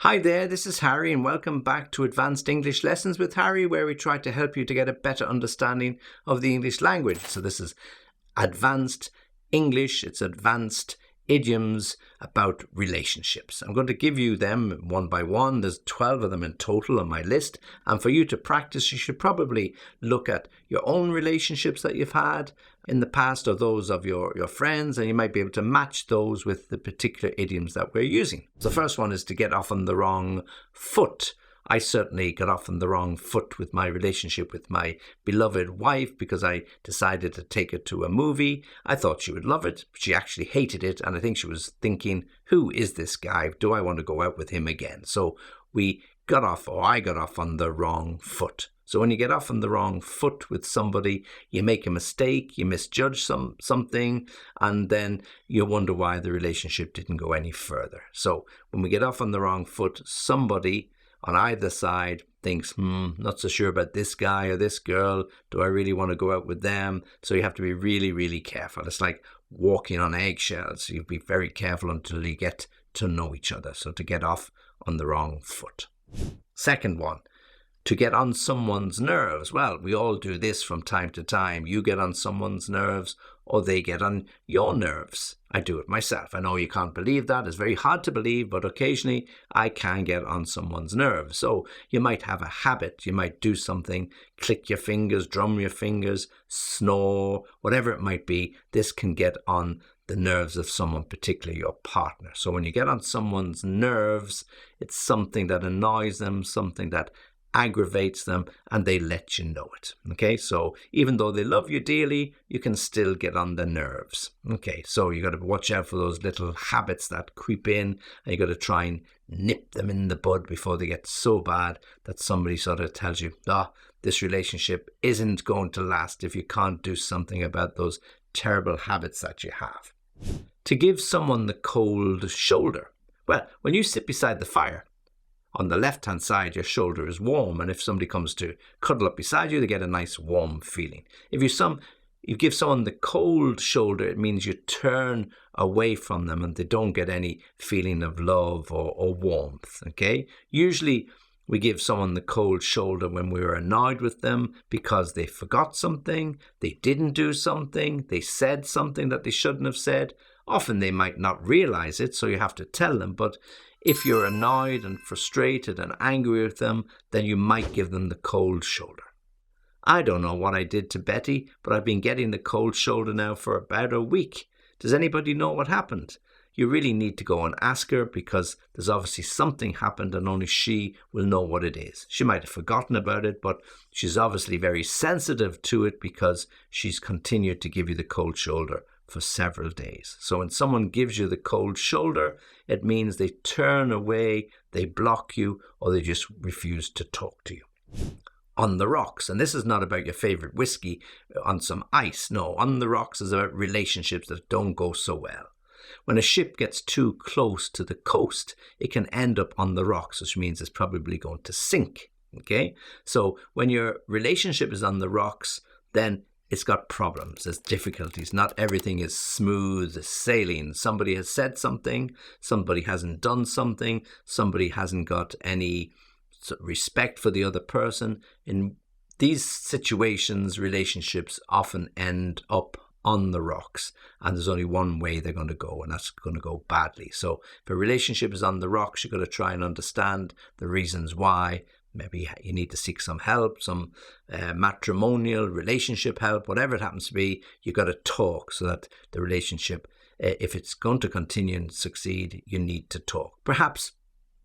Hi there, this is Harry and welcome back to Advanced English Lessons with Harry, where we try to help you to get a better understanding of the English language. So this is Advanced English, it's Advanced Idioms about relationships. I'm going to give you them one by one. There's 12 of them in total on my list. And for you to practice, you should probably look at your own relationships that you've had in the past or those of your friends, and you might be able to match those with the particular idioms that we're using. The first one is to get off on the wrong foot. I certainly got off on the wrong foot with my relationship with my beloved wife because I decided to take her to a movie. I thought she would love it. She actually hated it, and I think she was thinking, who is this guy? Do I want to go out with him again? So I got off on the wrong foot. So when you get off on the wrong foot with somebody, you make a mistake, you misjudge something, and then you wonder why the relationship didn't go any further. So when we get off on the wrong foot, somebody on either side thinks, not so sure about this guy or this girl. Do I really want to go out with them? So you have to be really, really careful. It's like walking on eggshells. You be very careful until you get to know each other. So to get off on the wrong foot. Second one, to get on someone's nerves. Well, we all do this from time to time. You get on someone's nerves or they get on your nerves. I do it myself. I know you can't believe that. It's very hard to believe, but occasionally I can get on someone's nerves. So you might have a habit. You might do something, click your fingers, drum your fingers, snore, whatever it might be. This can get on the nerves of someone, particularly your partner. So when you get on someone's nerves, it's something that annoys them, something that aggravates them, and they let you know it. Okay, so even though they love you dearly, you can still get on their nerves. Okay, so you got to watch out for those little habits that creep in, and you got to try and nip them in the bud before they get so bad that somebody sort of tells you, this relationship isn't going to last if you can't do something about those terrible habits that you have. To give someone the cold shoulder. Well, when you sit beside the fire, on the left-hand side, your shoulder is warm, and if somebody comes to cuddle up beside you, they get a nice warm feeling. If you give someone the cold shoulder, it means you turn away from them and they don't get any feeling of love or warmth, okay? Usually, we give someone the cold shoulder when we're annoyed with them because they forgot something, they didn't do something, they said something that they shouldn't have said. Often they might not realize it, so you have to tell them, but if you're annoyed and frustrated and angry with them, then you might give them the cold shoulder. I don't know what I did to Betty, but I've been getting the cold shoulder now for about a week. Does anybody know what happened? You really need to go and ask her because there's obviously something happened and only she will know what it is. She might have forgotten about it, but she's obviously very sensitive to it because she's continued to give you the cold shoulder for several days. So when someone gives you the cold shoulder, it means they turn away, they block you, or they just refuse to talk to you. On the rocks, and this is not about your favorite whiskey on some ice. No, on the rocks is about relationships that don't go so well. When a ship gets too close to the coast, it can end up on the rocks, which means it's probably going to sink. Okay? So when your relationship is on the rocks, then it's got problems, there's difficulties. Not everything is smooth sailing. Somebody has said something, somebody hasn't done something, somebody hasn't got any respect for the other person. In these situations, relationships often end up on the rocks, and there's only one way they're going to go, and that's going to go badly. So if a relationship is on the rocks, you've got to try and understand the reasons why. Maybe you need to seek some help, some matrimonial relationship help, whatever it happens to be. You've got to talk so that the relationship, if it's going to continue and succeed, you need to talk. Perhaps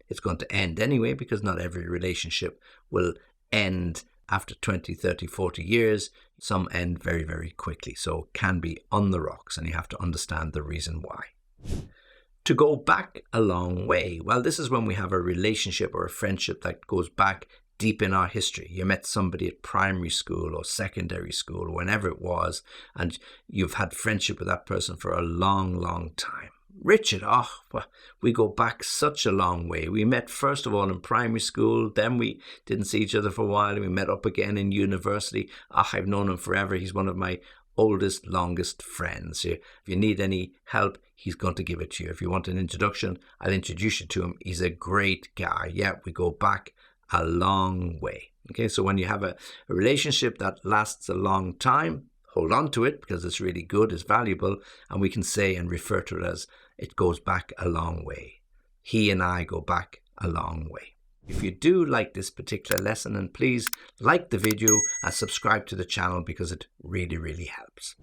it's going to end anyway, because not every relationship will end after 20, 30, 40 years. Some end very, very quickly. So it can be on the rocks, and you have to understand the reason why. To go back a long way. Well, this is when we have a relationship or a friendship that goes back deep in our history. You met somebody at primary school or secondary school, or whenever it was, and you've had friendship with that person for a long, long time. Richard, we go back such a long way. We met first of all in primary school, then we didn't see each other for a while, and we met up again in university. I've known him forever. He's one of my oldest, longest friends. If you need any help, he's going to give it to you. If you want an introduction, I'll introduce you to him. He's a great guy. Yeah, we go back a long way. Okay, so when you have a relationship that lasts a long time, hold on to it because it's really good, it's valuable, and we can say and refer to it as it goes back a long way. He and I go back a long way. If you do like this particular lesson, and please like the video and subscribe to the channel because it really, really helps.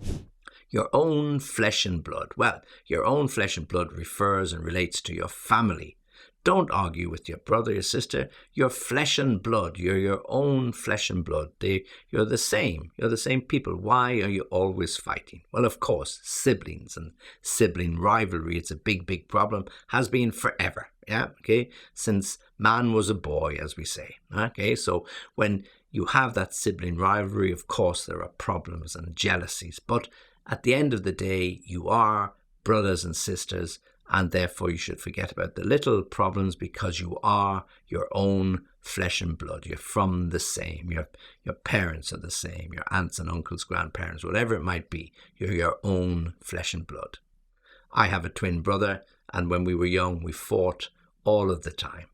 Your own flesh and blood. Well, your own flesh and blood refers and relates to your family. Don't argue with your brother, your sister. You're flesh and blood. You're your own flesh and blood. You're the same. You're the same people. Why are you always fighting? Well, of course, siblings and sibling rivalry. It's a big, big problem. Has been forever. Yeah, okay? Since man was a boy, as we say. Okay, so when you have that sibling rivalry, of course, there are problems and jealousies. But at the end of the day, you are brothers and sisters, and therefore you should forget about the little problems because you are your own flesh and blood. You're from the same. Your parents are the same. Your aunts and uncles, grandparents, whatever it might be. You're your own flesh and blood. I have a twin brother, and when we were young, we fought all of the time.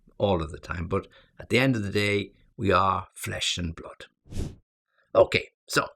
But at the end of the day, we are flesh and blood. Okay, so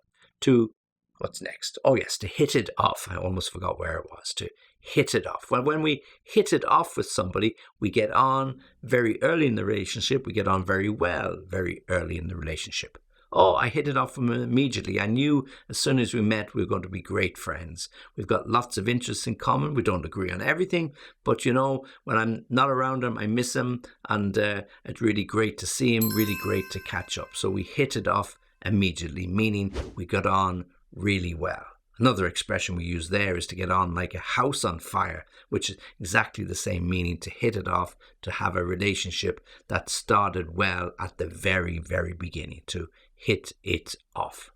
what's next? Oh yes, to hit it off. I almost forgot where it was. To hit it off. Well, when we hit it off with somebody, we get on very early in the relationship. We get on very well very early in the relationship. Oh, I hit it off with him immediately. I knew as soon as we met we were going to be great friends. We've got lots of interests in common. We don't agree on everything, but you know, when I'm not around him, I miss him, and it's really great to see him, really great to catch up. So we hit it off immediately, meaning we got on really well. Another expression we use there is to get on like a house on fire, which is exactly the same meaning, to hit it off, to have a relationship that started well at the very, very beginning, to hit it off.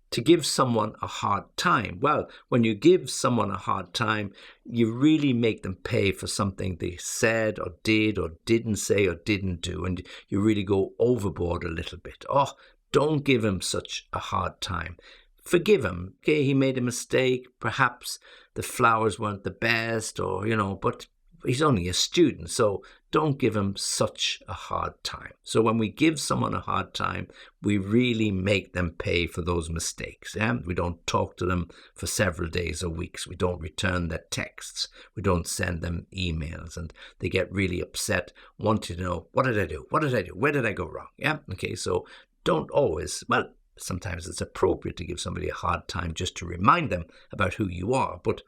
To give someone a hard time. Well, when you give someone a hard time, you really make them pay for something they said or did or didn't say or didn't do, and you really go overboard a little bit. Oh, don't give him such a hard time. Forgive him. Okay, he made a mistake. Perhaps the flowers weren't the best, or, you know, but he's only a student, so don't give him such a hard time. So when we give someone a hard time, we really make them pay for those mistakes. Yeah? We don't talk to them for several days or weeks. We don't return their texts. We don't send them emails, and they get really upset, wanting to know, what did I do? What did I do? Where did I go wrong? Yeah. Okay. So don't always, well, sometimes it's appropriate to give somebody a hard time just to remind them about who you are, but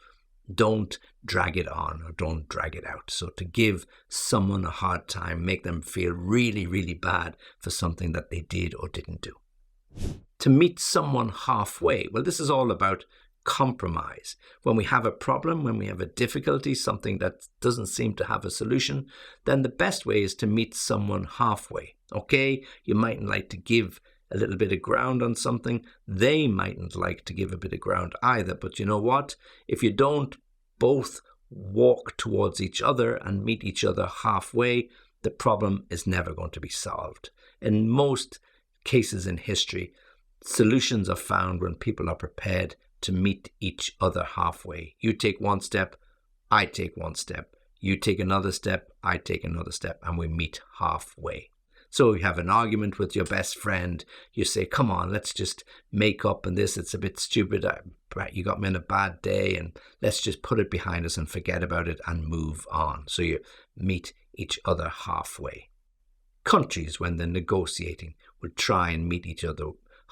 don't drag it on or don't drag it out. So to give someone a hard time, make them feel really, really bad for something that they did or didn't do. To meet someone halfway. Well, this is all about compromise. When we have a problem, when we have a difficulty, something that doesn't seem to have a solution, then the best way is to meet someone halfway. Okay, you mightn't like to give a little bit of ground on something. They mightn't like to give a bit of ground either. But you know what? If you don't both walk towards each other and meet each other halfway, the problem is never going to be solved. In most cases in history, solutions are found when people are prepared to meet each other halfway. You take one step, I take one step. You take another step, I take another step, and we meet halfway. So you have an argument with your best friend, you say, come on, let's just make up on this. It's a bit stupid. You got me on a bad day, and let's just put it behind us and forget about it and move on. So you meet each other halfway. Countries, when they're negotiating, will try and meet each other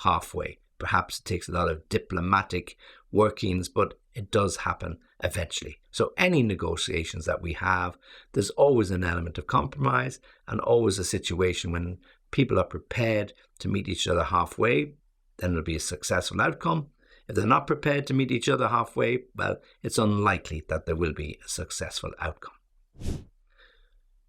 halfway. Perhaps it takes a lot of diplomatic workings, but it does happen eventually. So any negotiations that we have, there's always an element of compromise and always a situation when people are prepared to meet each other halfway, then it'll be a successful outcome. If they're not prepared to meet each other halfway, well, it's unlikely that there will be a successful outcome.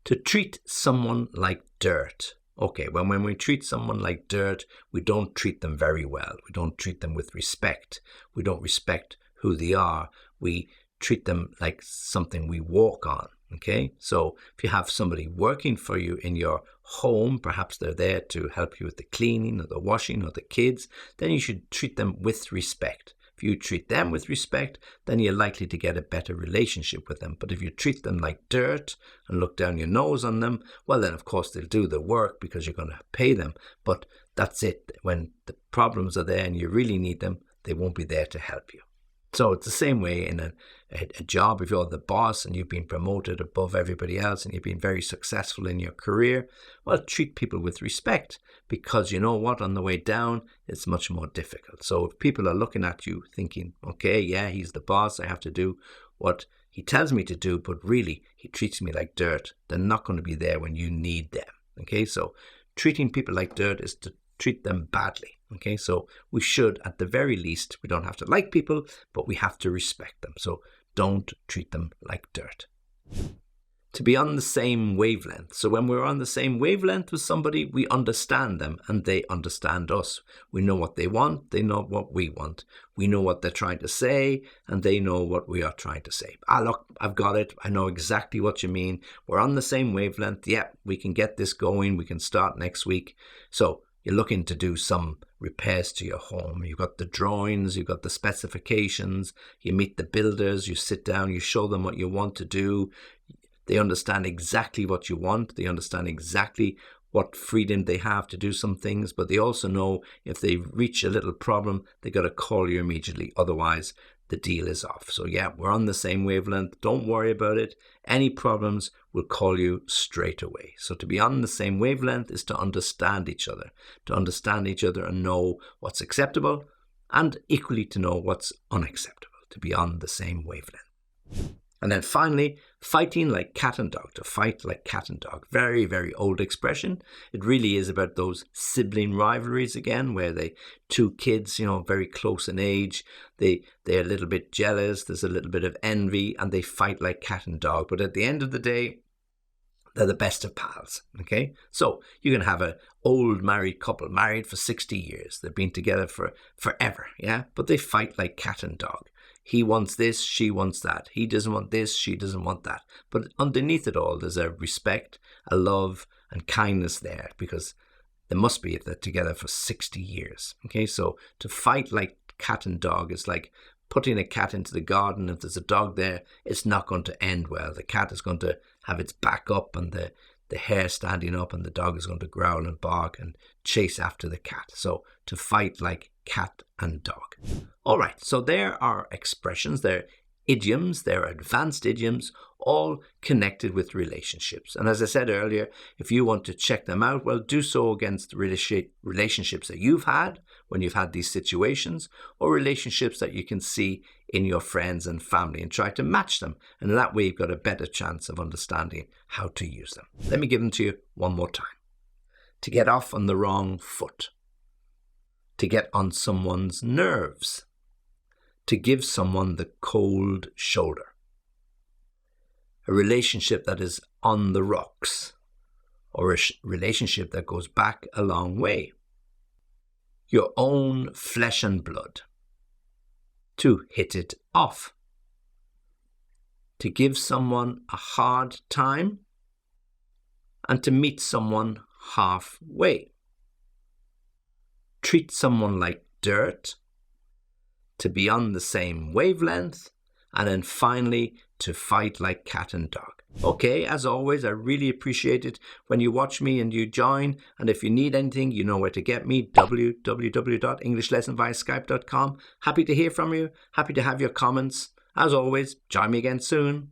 To treat someone like dirt. Okay, well, when we treat someone like dirt, we don't treat them very well. We don't treat them with respect. We don't respect who they are. We treat them like something we walk on. Okay, so if you have somebody working for you in your home, perhaps they're there to help you with the cleaning or the washing or the kids, then you should treat them with respect. If If you treat them with respect, then you're likely to get a better relationship with them. But if you treat them like dirt and look down your nose on them, well, then of course they'll do the work because you're going to pay them. But that's it. When the problems are there and you really need them, they won't be there to help you. So it's the same way in a job. If you're the boss and you've been promoted above everybody else and you've been very successful in your career, well, treat people with respect, because you know what, on the way down, it's much more difficult. So if people are looking at you thinking, okay, yeah, he's the boss, I have to do what he tells me to do, but really he treats me like dirt, they're not going to be there when you need them. Okay, so treating people like dirt is to treat them badly. Okay, so we should, at the very least, we don't have to like people, but we have to respect them. So don't treat them like dirt. To be on the same wavelength. So when we're on the same wavelength with somebody, we understand them and they understand us. We know what they want, they know what we want. We know what they're trying to say and they know what we are trying to say. Look, I've got it. I know exactly what you mean. We're on the same wavelength. Yeah, we can get this going. We can start next week. So you're looking to do some repairs to your home. You've got the drawings, you've got the specifications, you meet the builders, you sit down, you show them what you want to do. They understand exactly what you want. They understand exactly what freedom they have to do some things, but they also know if they reach a little problem, they got to call you immediately. Otherwise, the deal is off. So yeah, we're on the same wavelength. Don't worry about it. Any problems, we'll call you straight away. So to be on the same wavelength is to understand each other and know what's acceptable and equally to know what's unacceptable, to be on the same wavelength. And then finally, fighting like cat and dog, to fight like cat and dog. Very, very old expression. It really is about those sibling rivalries again, where two kids, very close in age, they're a little bit jealous, there's a little bit of envy, and they fight like cat and dog. But at the end of the day, they're the best of pals, okay? So you can have an old married couple, married for 60 years. They've been together for forever, yeah? But they fight like cat and dog. He wants this, she wants that. He doesn't want this, she doesn't want that. But underneath it all, there's a respect, a love, and kindness there, because there must be if they're together for 60 years, okay? So to fight like cat and dog is like putting a cat into the garden. If there's a dog there, it's not going to end well. The cat is going to have its back up and the hair standing up, and the dog is going to growl and bark and chase after the cat. So to fight like cat and dog. All right, so there are expressions, they're idioms, they're advanced idioms, all connected with relationships. And as I said earlier, if you want to check them out, well, do so against relationships that you've had when you've had these situations, or relationships that you can see in your friends and family, and try to match them. And that way you've got a better chance of understanding how to use them. Let me give them to you one more time. To get off on the wrong foot. To get on someone's nerves. To give someone the cold shoulder. A relationship that is on the rocks, or a relationship that goes back a long way. Your own flesh and blood. To hit it off. To give someone a hard time, and to meet someone halfway. Treat someone like dirt. To be on the same wavelength, and then finally to fight like cat and dog. Okay, as always, I really appreciate it when you watch me and you join, and if you need anything, you know where to get me, www.englishlessonviaskype.com. Happy to hear from you, happy to have your comments. As always, join me again soon.